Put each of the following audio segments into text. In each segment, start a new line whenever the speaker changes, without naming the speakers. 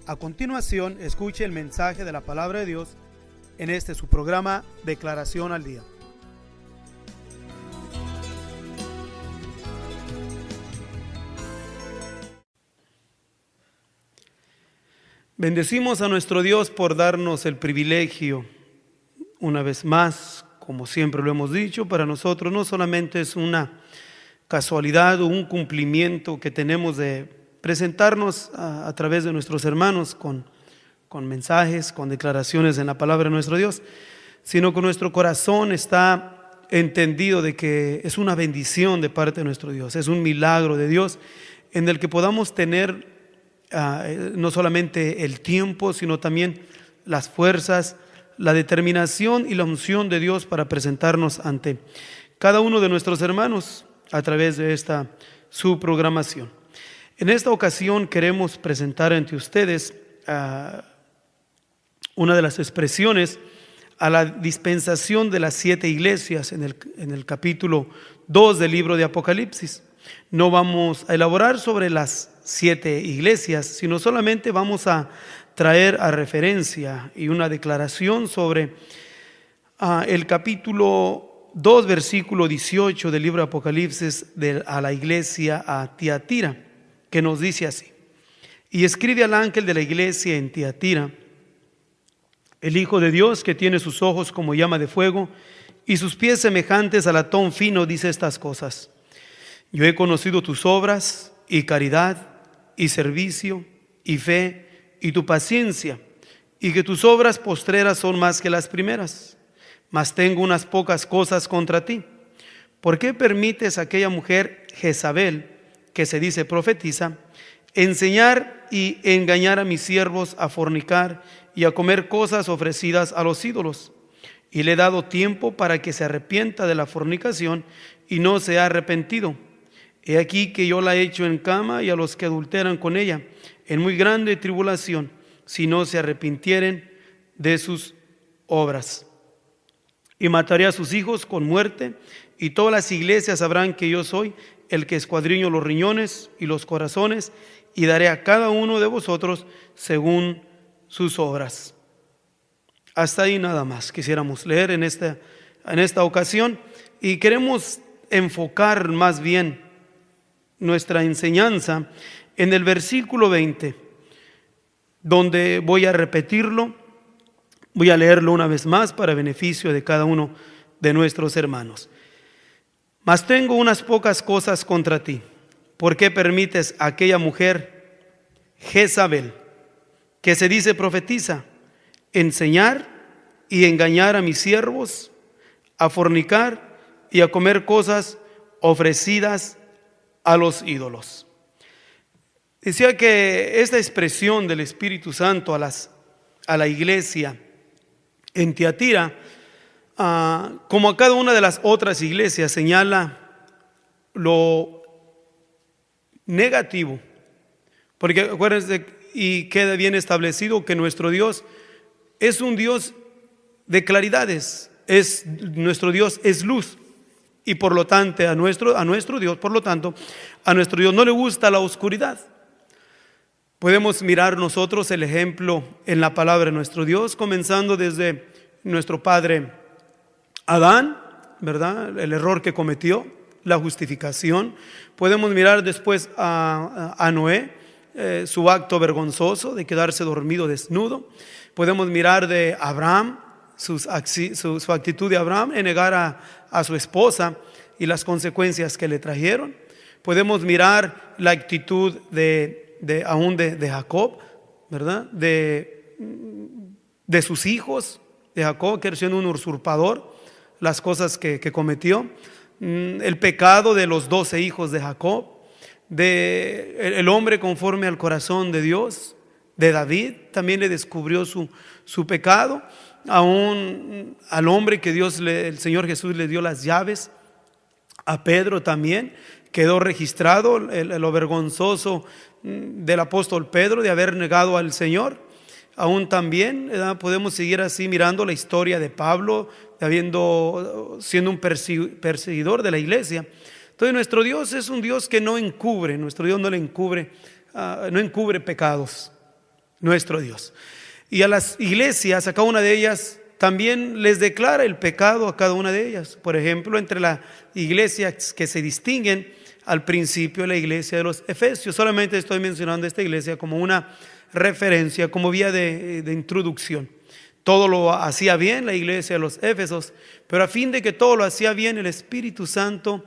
A continuación, escuche el mensaje de la palabra de Dios en su programa Declaración al Día. Bendecimos a nuestro Dios por darnos el privilegio, una vez más, como siempre lo hemos dicho, para nosotros no solamente es una casualidad o un cumplimiento que tenemos de presentarnos a través de nuestros hermanos con mensajes, con declaraciones en la palabra de nuestro Dios, sino que nuestro corazón está entendido de que es una bendición de parte de nuestro Dios, es un milagro de Dios en el que podamos tener no solamente el tiempo, sino también las fuerzas, la determinación y la unción de Dios para presentarnos ante cada uno de nuestros hermanos a través de esta su programación. En esta ocasión queremos presentar ante ustedes una de las expresiones a la dispensación de las 7 iglesias en el capítulo 2 del libro de Apocalipsis. No vamos a elaborar sobre las 7 iglesias, sino solamente vamos a traer a referencia y una declaración sobre el capítulo 2, versículo 18 del libro de Apocalipsis a la iglesia a Tiatira, que nos dice así: y escribe al ángel de la iglesia en Tiatira, el Hijo de Dios, que tiene sus ojos como llama de fuego y sus pies semejantes a latón fino, dice estas cosas: yo he conocido tus obras y caridad y servicio y fe y tu paciencia, y que tus obras postreras son más que las primeras. Mas tengo unas pocas cosas contra ti. ¿Por qué permites a aquella mujer Jezabel, que se dice profetiza, enseñar y engañar a mis siervos a fornicar y a comer cosas ofrecidas a los ídolos? Y le he dado tiempo para que se arrepienta de la fornicación, y no se ha arrepentido. He aquí que yo la echo en cama, y a los que adulteran con ella en muy grande tribulación, si no se arrepintieren de sus obras. Y mataré a sus hijos con muerte, y todas las iglesias sabrán que yo soy el que escuadriño los riñones y los corazones, y daré a cada uno de vosotros según sus obras. Hasta ahí nada más quisiéramos leer en esta ocasión, y queremos enfocar más bien nuestra enseñanza en el versículo 20, donde voy a repetirlo, voy a leerlo una vez más para beneficio de cada uno de nuestros hermanos. Mas tengo unas pocas cosas contra ti. ¿Por qué permites a aquella mujer Jezabel, que se dice profetiza, enseñar y engañar a mis siervos a fornicar y a comer cosas ofrecidas a los ídolos? Decía que esta expresión del Espíritu Santo a la iglesia en Tiatira, como a cada una de las otras iglesias, señala lo negativo, porque acuérdense y queda bien establecido que nuestro Dios es un Dios de claridades, nuestro Dios es luz. Y por lo tanto a nuestro Dios no le gusta la oscuridad. Podemos mirar nosotros el ejemplo en la palabra de nuestro Dios, comenzando desde nuestro padre Adán, ¿verdad? El error que cometió, la justificación. Podemos mirar después a Noé, su acto vergonzoso de quedarse dormido desnudo. Podemos mirar de Abraham, su actitud de Abraham en negar a su esposa y las consecuencias que le trajeron. Podemos mirar la actitud de Jacob, ¿verdad? De sus hijos, de Jacob, que era siendo un usurpador, las cosas que cometió, el pecado de los 12 hijos de Jacob, el hombre conforme al corazón de Dios, de David, también le descubrió su pecado. Aún al hombre que el Señor Jesús le dio las llaves, a Pedro también quedó registrado lo vergonzoso del apóstol Pedro de haber negado al Señor. Aún también podemos seguir así mirando la historia de Pablo, siendo un perseguidor de la iglesia. Entonces nuestro Dios es un Dios que no encubre, nuestro Dios no encubre pecados. nuestro Dios. Y a las iglesias, a cada una de ellas, también les declara el pecado a cada una de ellas. Por ejemplo, entre las iglesias que se distinguen, al principio la iglesia de los Efesios. Solamente estoy mencionando esta iglesia como una referencia, como vía de introducción. Todo lo hacía bien la iglesia de los Éfesos, pero a fin de que todo lo hacía bien, el Espíritu Santo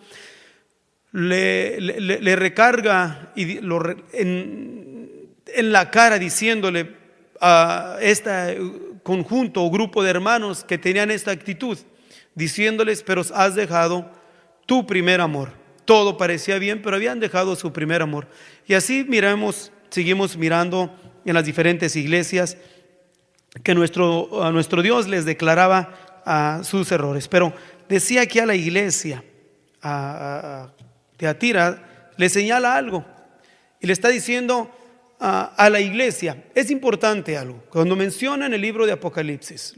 le recarga en la cara, diciéndole a este conjunto o grupo de hermanos que tenían esta actitud, diciéndoles: pero has dejado tu primer amor. Todo parecía bien, pero habían dejado su primer amor. Y así seguimos mirando en las diferentes iglesias que a nuestro Dios les declaraba sus errores. Pero decía que a la iglesia, a Tiatira, le señala algo y le está diciendo a la iglesia. Es importante algo. Cuando menciona en el libro de Apocalipsis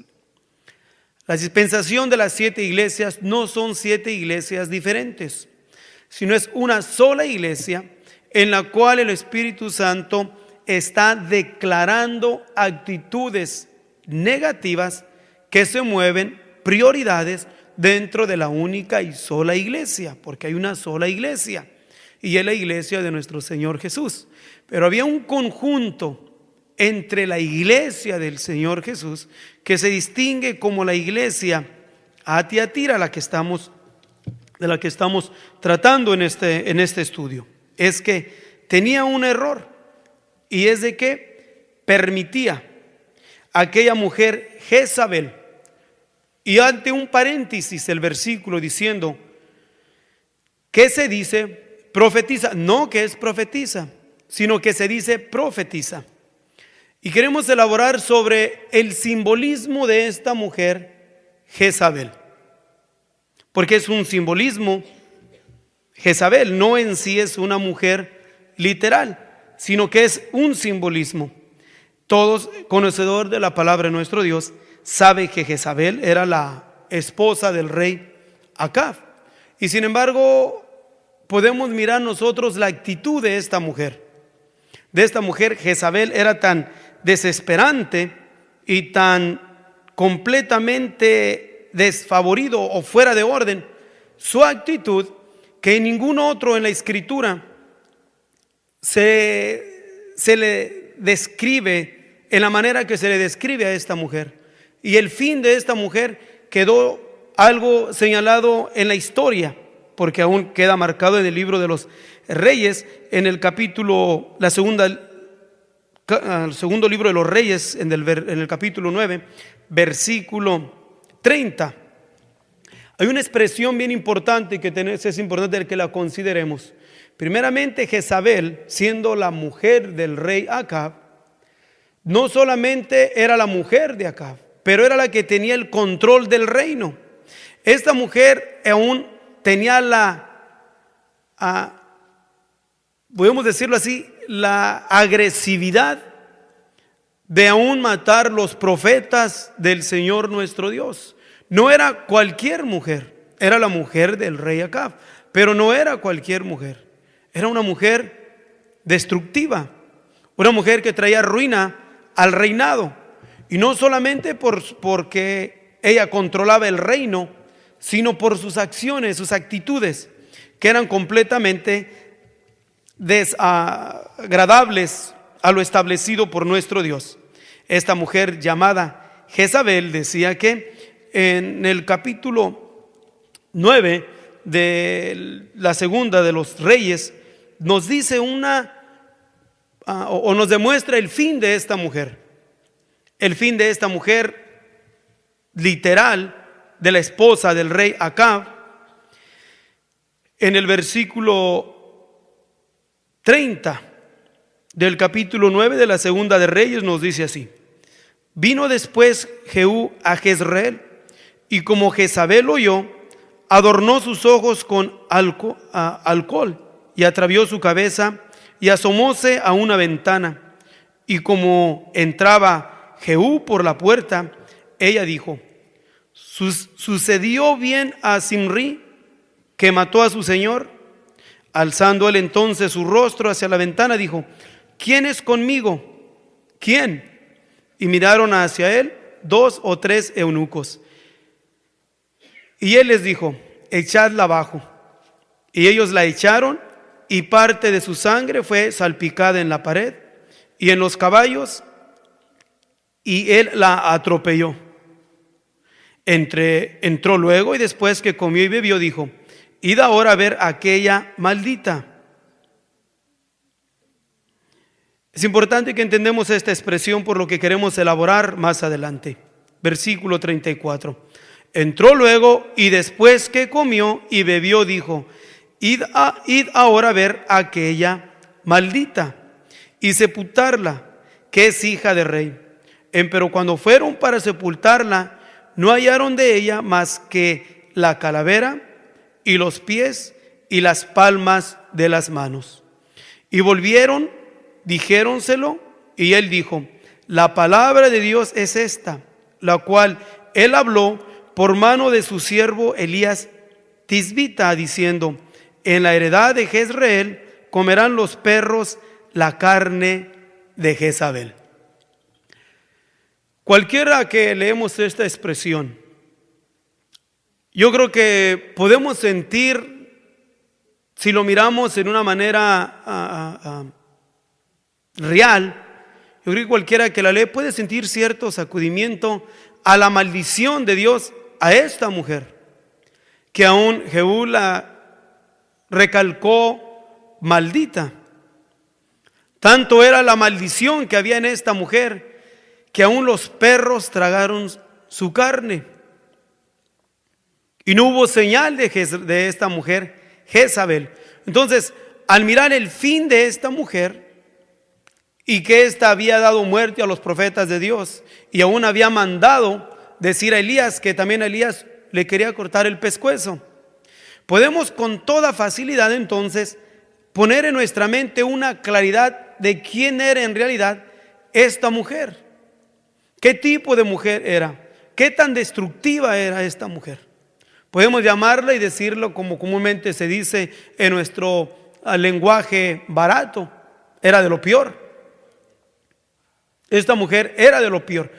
la dispensación de las 7 iglesias, no son 7 iglesias diferentes, sino es una sola iglesia en la cual el Espíritu Santo está declarando actitudes negativas que se mueven, prioridades dentro de la única y sola iglesia, porque hay una sola iglesia y es la iglesia de nuestro Señor Jesús. Pero había un conjunto entre la iglesia del Señor Jesús que se distingue como la iglesia a Tiatira, de la que estamos tratando en este estudio. Es que tenía un error, y es de que permitía a aquella mujer Jezabel, y ante un paréntesis el versículo diciendo: ¿qué se dice? Profetiza. No que es profetiza, sino que se dice profetiza. Y queremos elaborar sobre el simbolismo de esta mujer Jezabel, porque es un simbolismo. Jezabel no en sí es una mujer literal, sino que es un simbolismo. Todos conocedor de la palabra de nuestro Dios sabe que Jezabel era la esposa del rey Acab. Y sin embargo, podemos mirar nosotros la actitud de esta mujer. De esta mujer, Jezabel era tan desesperante y tan completamente desfavorido o fuera de orden su actitud, que ningún otro en la Escritura se le describe en la manera que se le describe a esta mujer. Y el fin de esta mujer quedó algo señalado en la historia, porque aún queda marcado en el libro de los Reyes, en el capítulo, el segundo libro de los Reyes, en el capítulo 9, versículo 30. Hay una expresión bien importante que es importante que la consideremos. Primeramente, Jezabel, siendo la mujer del rey Acab, no solamente era la mujer de Acab, pero era la que tenía el control del reino. Esta mujer aún tenía podemos decirlo así, la agresividad de aún matar los profetas del Señor nuestro Dios. No era cualquier mujer, era la mujer del rey Acab, pero no era cualquier mujer. Era una mujer destructiva, una mujer que traía ruina al reinado. Y no solamente porque ella controlaba el reino, sino por sus acciones, sus actitudes, que eran completamente desagradables a lo establecido por nuestro Dios. Esta mujer llamada Jezabel decía que en el capítulo 9 de la segunda de los Reyes nos dice o nos demuestra el fin de esta mujer. El fin de esta mujer literal, de la esposa del rey Acab. En el versículo 30 del capítulo 9 de la segunda de Reyes nos dice así: vino después Jehú a Jezreel, y como Jezabel oyó, adornó sus ojos con alcohol y atravió su cabeza y asomóse a una ventana. Y como entraba Jehú por la puerta, ella dijo: ¿sucedió bien a Zimri, que mató a su señor? Alzando él entonces su rostro hacia la ventana, dijo: ¿quién es conmigo? ¿quién? Y miraron hacia él 2 o 3 eunucos. Y él les dijo: echadla abajo. Y ellos la echaron, y parte de su sangre fue salpicada en la pared y en los caballos, y él la atropelló. Entró luego, y después que comió y bebió, dijo: id ahora a ver a aquella maldita. Es importante que entendamos esta expresión por lo que queremos elaborar más adelante. Versículo 34. Entró luego, y después que comió y bebió, dijo: id ahora a ver a aquella maldita y sepultarla, que es hija de rey. Pero cuando fueron para sepultarla, no hallaron de ella más que la calavera y los pies y las palmas de las manos. Y volvieron, dijéronselo, y él dijo: la palabra de Dios es esta, la cual él habló por mano de su siervo Elías Tisbita, diciendo: en la heredad de Jezreel comerán los perros la carne de Jezabel. Cualquiera que leemos esta expresión, yo creo que podemos sentir, si lo miramos en una manera real, yo creo que cualquiera que la lee puede sentir cierto sacudimiento a la maldición de Dios a esta mujer, que aún Jehú la recalcó maldita. Tanto era la maldición que había en esta mujer, que aún los perros tragaron su carne. Y no hubo señal de esta mujer, Jezabel. Entonces, al mirar el fin de esta mujer, y que ésta había dado muerte a los profetas de Dios, y aún había mandado decir a Elías que también a Elías le quería cortar el pescuezo, podemos con toda facilidad entonces poner en nuestra mente una claridad de quién era en realidad esta mujer. ¿Qué tipo de mujer era? ¿Qué tan destructiva era esta mujer? Podemos llamarla y decirlo como comúnmente se dice en nuestro lenguaje barato: era de lo peor. Esta mujer era de lo peor.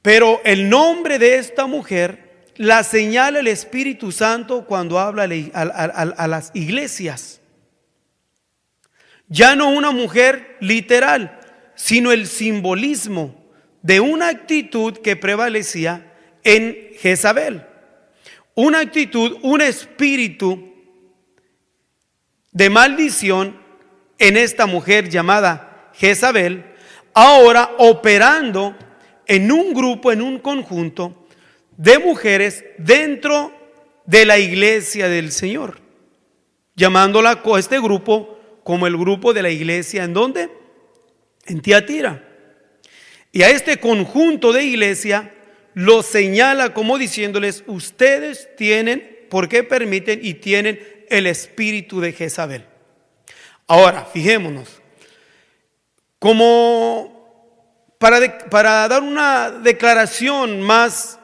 Pero el nombre de esta mujer la señala el Espíritu Santo cuando habla a las iglesias. Ya no una mujer literal, sino el simbolismo de una actitud que prevalecía en Jezabel. Una actitud, un espíritu de maldición en esta mujer llamada Jezabel, ahora operando en un grupo, en un conjunto de mujeres dentro de la iglesia del Señor, llamándola este grupo como el grupo de la iglesia. ¿En dónde? En Tiatira. Y a este conjunto de iglesia lo señala como diciéndoles: ustedes tienen, ¿por qué permiten y tienen el espíritu de Jezabel? Ahora, fijémonos, como para dar una declaración más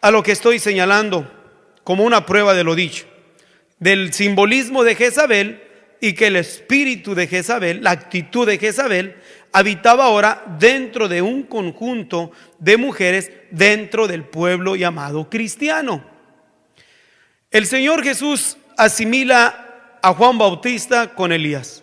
a lo que estoy señalando, como una prueba de lo dicho, del simbolismo de Jezabel, y que el espíritu de Jezabel, la actitud de Jezabel, habitaba ahora dentro de un conjunto de mujeres dentro del pueblo llamado cristiano. El Señor Jesús asimila a Juan Bautista con Elías,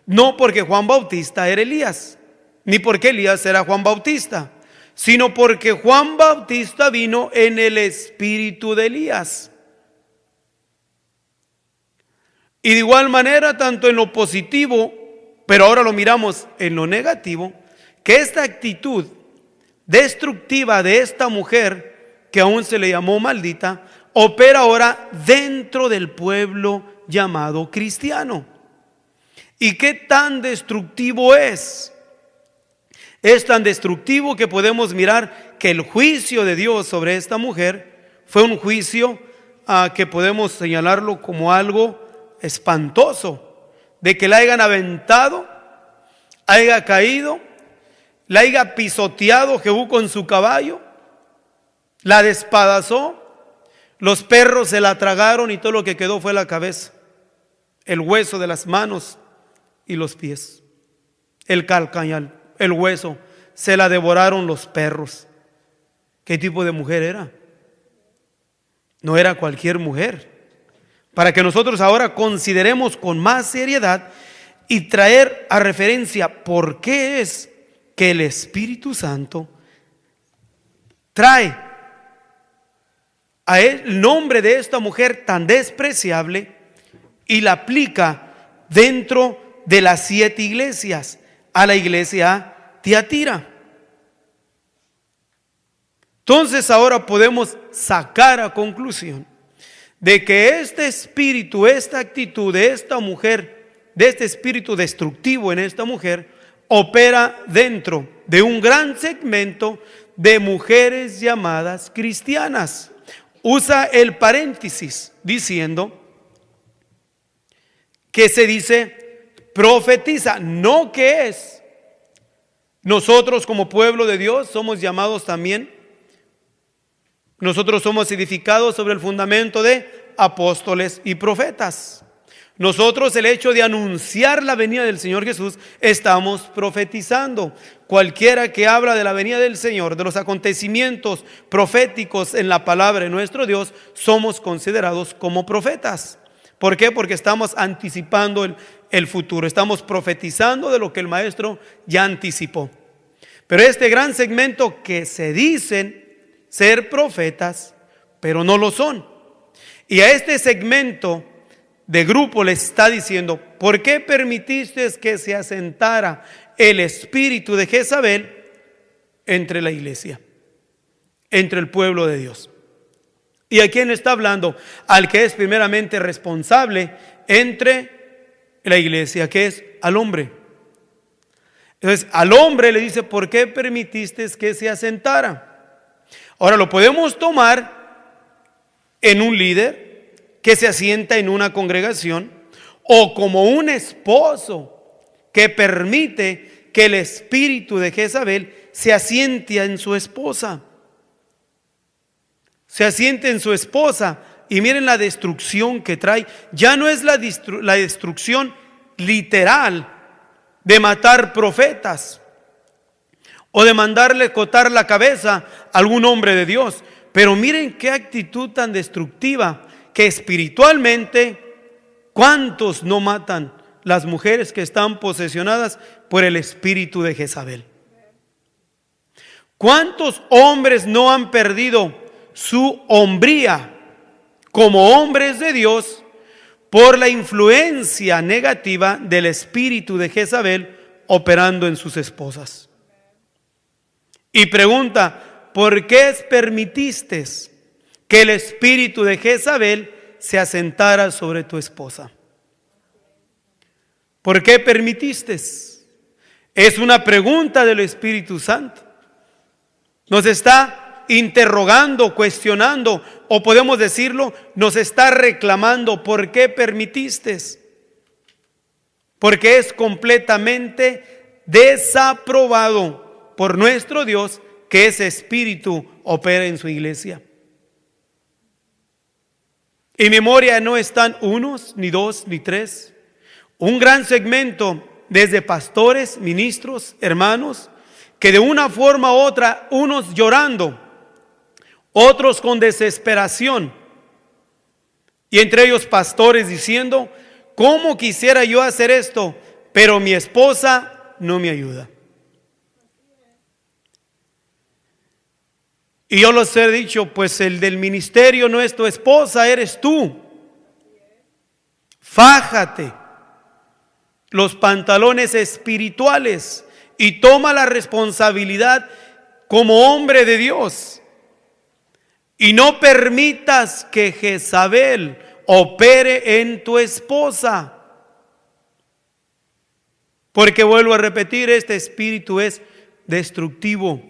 no porque Juan Bautista era Elías, ni porque Elías era Juan Bautista, sino porque Juan Bautista vino en el espíritu de Elías. Y de igual manera, tanto en lo positivo, pero ahora lo miramos en lo negativo, que esta actitud destructiva de esta mujer, que aún se le llamó maldita, opera ahora dentro del pueblo llamado cristiano. ¿Y qué tan destructivo es? Es tan destructivo que podemos mirar que el juicio de Dios sobre esta mujer fue un juicio que podemos señalarlo como algo espantoso, de que la hayan aventado, haya caído, la haya pisoteado Jehú con su caballo, la despedazó, los perros se la tragaron y todo lo que quedó fue la cabeza, el hueso de las manos y los pies, el calcañal, el hueso, se la devoraron los perros. ¿Qué tipo de mujer era? No era cualquier mujer. Para que nosotros ahora consideremos con más seriedad y traer a referencia por qué es que el Espíritu Santo trae a el nombre de esta mujer tan despreciable y la aplica dentro de las 7 iglesias, a la iglesia Tiatira. Entonces ahora podemos sacar a conclusión de que este espíritu, esta actitud de esta mujer, de este espíritu destructivo en esta mujer, opera dentro de un gran segmento de mujeres llamadas cristianas. Usa el paréntesis diciendo que se dice profetiza, no que es. Nosotros como pueblo de Dios somos llamados también, nosotros somos edificados sobre el fundamento de apóstoles y profetas. Nosotros, el hecho de anunciar la venida del Señor Jesús, estamos profetizando. Cualquiera que habla de la venida del Señor, de los acontecimientos proféticos en la palabra de nuestro Dios, somos considerados como profetas. ¿Por qué? Porque estamos anticipando el futuro, estamos profetizando de lo que el Maestro ya anticipó. Pero este gran segmento que se dicen ser profetas, pero no lo son. Y a este segmento de grupo le está diciendo: ¿por qué permitiste que se asentara el espíritu de Jezabel entre la iglesia, entre el pueblo de Dios? ¿Y a quién está hablando? Al que es primeramente responsable entre la iglesia, que es al hombre. Entonces al hombre le dice: ¿por qué permitiste que se asentara? Ahora lo podemos tomar en un líder que se asienta en una congregación, o como un esposo que permite que el espíritu de Jezabel se asiente en su esposa. Se asiente en su esposa. Y miren la destrucción que trae. Ya no es la destrucción literal de matar profetas o de mandarle cortar la cabeza a algún hombre de Dios. Pero miren qué actitud tan destructiva, que espiritualmente, ¿cuántos no matan las mujeres que están posesionadas por el espíritu de Jezabel? ¿Cuántos hombres no han perdido su hombría como hombres de Dios por la influencia negativa del espíritu de Jezabel operando en sus esposas? Y pregunta: ¿por qué permitiste que el espíritu de Jezabel se asentara sobre tu esposa? ¿Por qué permitiste? Es una pregunta del Espíritu Santo. Nos está interrogando, cuestionando, o podemos decirlo, nos está reclamando: ¿por qué permitiste? Porque es completamente desaprobado por nuestro Dios que ese espíritu opere en su iglesia. En memoria no están unos, ni dos, ni tres. Un gran segmento desde pastores, ministros, hermanos, que de una forma u otra, unos llorando, otros con desesperación, y entre ellos pastores diciendo: ¿cómo quisiera yo hacer esto? Pero mi esposa no me ayuda. Y yo les he dicho: pues el del ministerio no es tu esposa, eres tú. Fájate los pantalones espirituales y toma la responsabilidad como hombre de Dios. Y no permitas que Jezabel opere en tu esposa. Porque vuelvo a repetir, este espíritu es destructivo.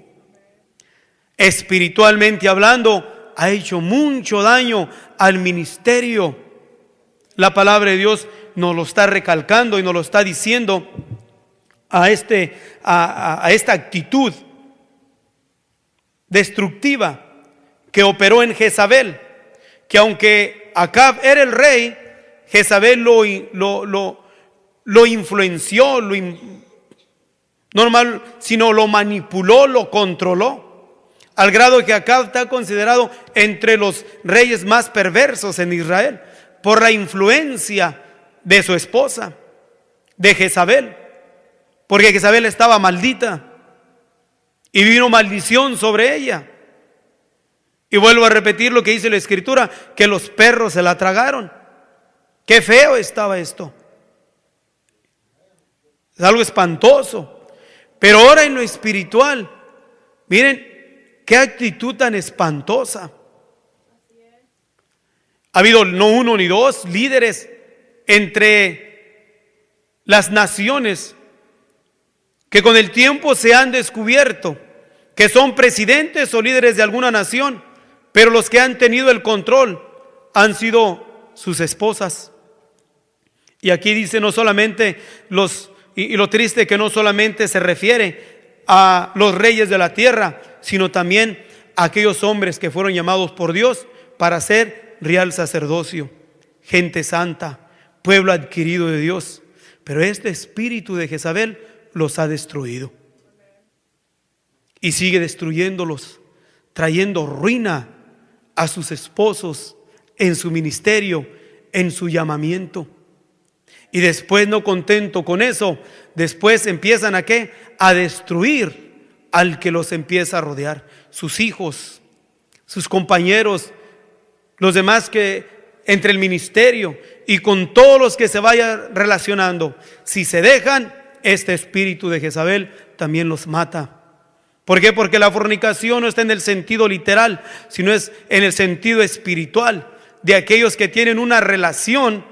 Espiritualmente hablando, ha hecho mucho daño al ministerio. La palabra de Dios nos lo está recalcando y nos lo está diciendo a esta actitud destructiva que operó en Jezabel, que aunque Acab era el rey, Jezabel lo influenció, normal, sino lo manipuló, lo controló, al grado que Acab está considerado entre los reyes más perversos en Israel, por la influencia de su esposa, de Jezabel, porque Jezabel estaba maldita y vino maldición sobre ella. Y vuelvo a repetir lo que dice la Escritura, que los perros se la tragaron. Qué feo estaba esto. Es algo espantoso. Pero ahora en lo espiritual, miren qué actitud tan espantosa. Ha habido no uno ni dos líderes entre las naciones que con el tiempo se han descubierto que son presidentes o líderes de alguna nación, pero los que han tenido el control han sido sus esposas. Y aquí dice no solamente y lo triste que no solamente se refiere a los reyes de la tierra, sino también a aquellos hombres que fueron llamados por Dios para ser real sacerdocio, gente santa, pueblo adquirido de Dios. Pero este espíritu de Jezabel los ha destruido. Y sigue destruyéndolos, trayendo ruina a sus esposos en su ministerio, en su llamamiento. Y después, no contento con eso, después empiezan ¿a qué? A destruir al que los empieza a rodear, sus hijos, sus compañeros, los demás que entre el ministerio y con todos los que se vayan relacionando. Si se dejan, este espíritu de Jezabel también los mata. ¿Por qué? Porque la fornicación no está en el sentido literal, sino es en el sentido espiritual, de aquellos que tienen una relación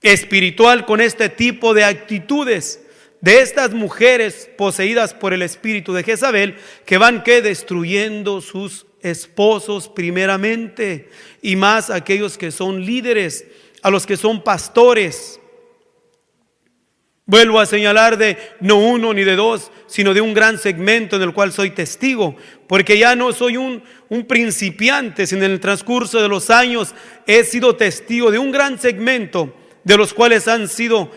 espiritual con este tipo de actitudes, de estas mujeres poseídas por el espíritu de Jezabel, que van destruyendo sus esposos primeramente, y más aquellos que son líderes, a los que son pastores. Vuelvo a señalar de no uno ni de dos, sino de un gran segmento en el cual soy testigo, porque ya no soy un principiante, sino en el transcurso de los años he sido testigo de un gran segmento de los cuales han sido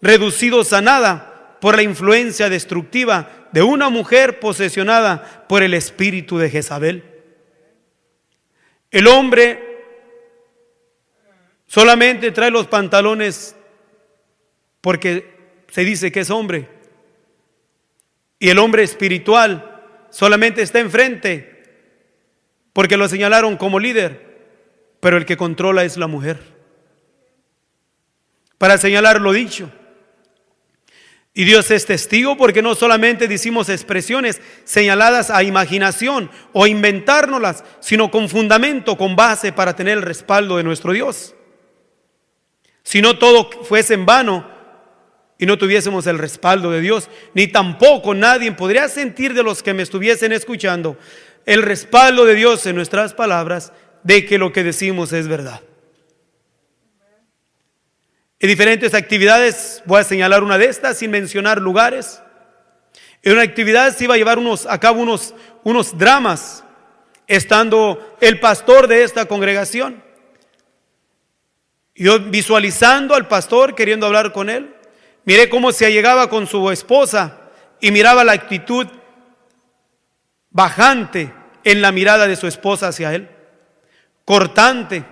reducidos a nada por la influencia destructiva de una mujer posesionada por el espíritu de Jezabel. El hombre solamente trae los pantalones porque se dice que es hombre, y el hombre espiritual solamente está enfrente porque lo señalaron como líder, pero el que controla es la mujer. Para señalar lo dicho, y Dios es testigo, porque no solamente decimos expresiones señaladas a imaginación o inventárnoslas, sino con fundamento, con base, para tener el respaldo de nuestro Dios. Si no todo fuese en vano y no tuviésemos el respaldo de Dios, ni tampoco nadie podría sentir de los que me estuviesen escuchando el respaldo de Dios en nuestras palabras, de que lo que decimos es verdad. En diferentes actividades, voy a señalar una de estas sin mencionar lugares. En una actividad se iba a llevar a cabo unos dramas, estando el pastor de esta congregación. Yo visualizando al pastor, queriendo hablar con él, miré cómo se allegaba con su esposa y miraba la actitud bajante en la mirada de su esposa hacia él, cortante,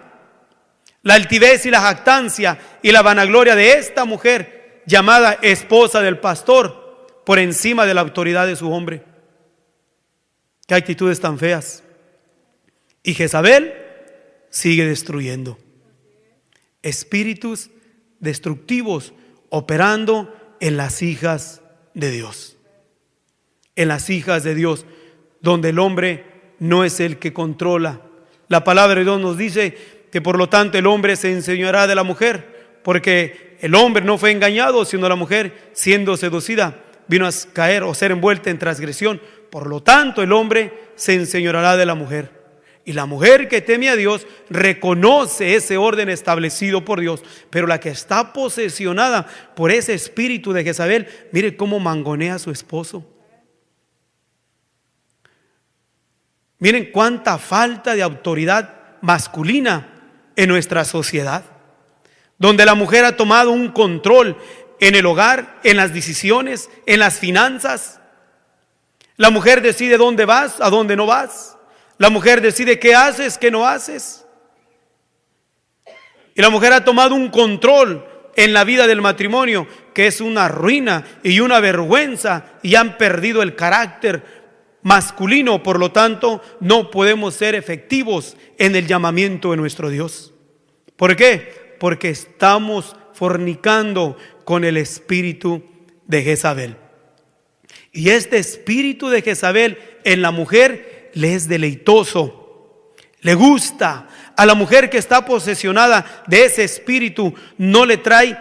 la altivez y la jactancia y la vanagloria de esta mujer llamada esposa del pastor por encima de la autoridad de su hombre. Qué actitudes tan feas. Y Jezabel sigue destruyendo. Espíritus destructivos operando en las hijas de Dios. En las hijas de Dios, donde el hombre no es el que controla. La palabra de Dios nos dice que por lo tanto el hombre se enseñoreará de la mujer, porque el hombre no fue engañado, sino la mujer, siendo seducida, vino a caer o ser envuelta en transgresión. Por lo tanto el hombre se enseñoreará de la mujer. Y la mujer que teme a Dios reconoce ese orden establecido por Dios. Pero la que está posesionada por ese espíritu de Jezabel, mire cómo mangonea a su esposo. Miren cuánta falta de autoridad masculina en nuestra sociedad, donde la mujer ha tomado un control en el hogar, en las decisiones, en las finanzas. La mujer decide dónde vas, a dónde no vas. La mujer decide qué haces, qué no haces. Y la mujer ha tomado un control en la vida del matrimonio que es una ruina y una vergüenza, y han perdido el carácter masculino. Por lo tanto, no podemos ser efectivos en el llamamiento de nuestro Dios. ¿Por qué? Porque estamos fornicando con el espíritu de Jezabel. Y este espíritu de Jezabel en la mujer le es deleitoso, le gusta. A la mujer que está posesionada de ese espíritu no le trae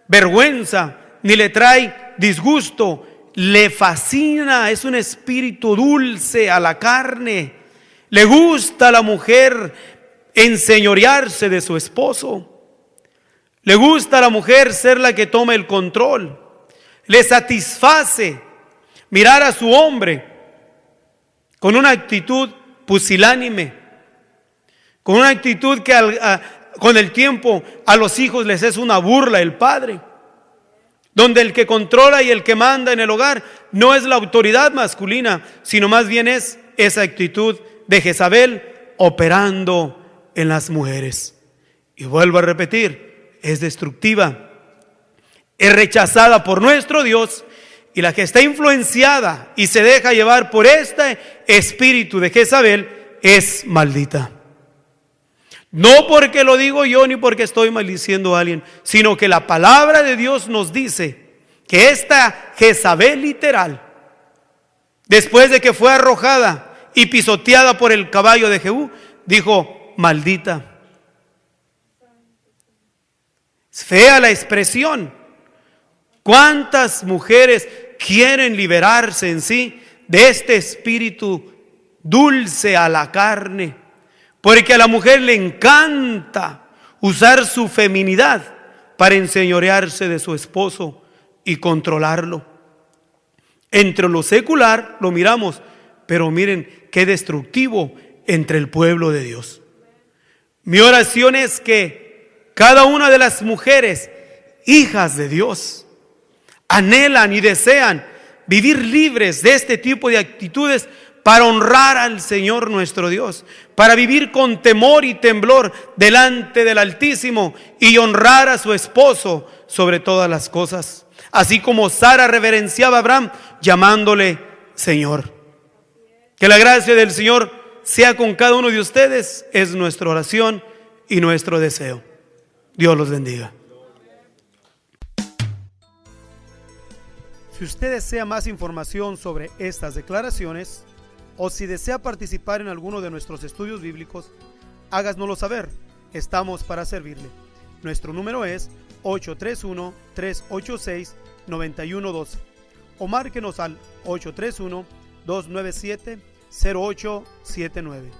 vergüenza ni le trae disgusto, le fascina. Es un espíritu dulce a la carne. Le gusta a la mujer enseñorearse de su esposo. Le gusta a la mujer ser la que toma el control. Le satisface mirar a su hombre con una actitud pusilánime, con una actitud que con el tiempo a los hijos les es una burla el padre, donde el que controla y el que manda en el hogar no es la autoridad masculina, sino más bien es esa actitud de Jezabel operando en las mujeres. Y vuelvo a repetir, es destructiva, es rechazada por nuestro Dios, y la que está influenciada y se deja llevar por este espíritu de Jezabel es maldita. No porque lo digo yo ni porque estoy maldiciendo a alguien, sino que la palabra de Dios nos dice que esta Jezabel literal, después de que fue arrojada y pisoteada por el caballo de Jehú, dijo: maldita. Es fea la expresión. ¿Cuántas mujeres quieren liberarse en sí de este espíritu dulce a la carne? Porque a la mujer le encanta usar su feminidad para enseñorearse de su esposo y controlarlo. Entre lo secular lo miramos, pero miren qué destructivo entre el pueblo de Dios. Mi oración es que cada una de las mujeres, hijas de Dios, anhelan y desean vivir libres de este tipo de actitudes para honrar al Señor nuestro Dios, para vivir con temor y temblor delante del Altísimo y honrar a su esposo sobre todas las cosas, así como Sara reverenciaba a Abraham llamándole Señor. Que la gracia del Señor sea con cada uno de ustedes, es nuestra oración y nuestro deseo. Dios los bendiga. Si usted desea más información sobre estas declaraciones, o si desea participar en alguno de nuestros estudios bíblicos, háganoslo saber. Estamos para servirle. Nuestro número es 831-386-9112 o márquenos al 831-297-0879.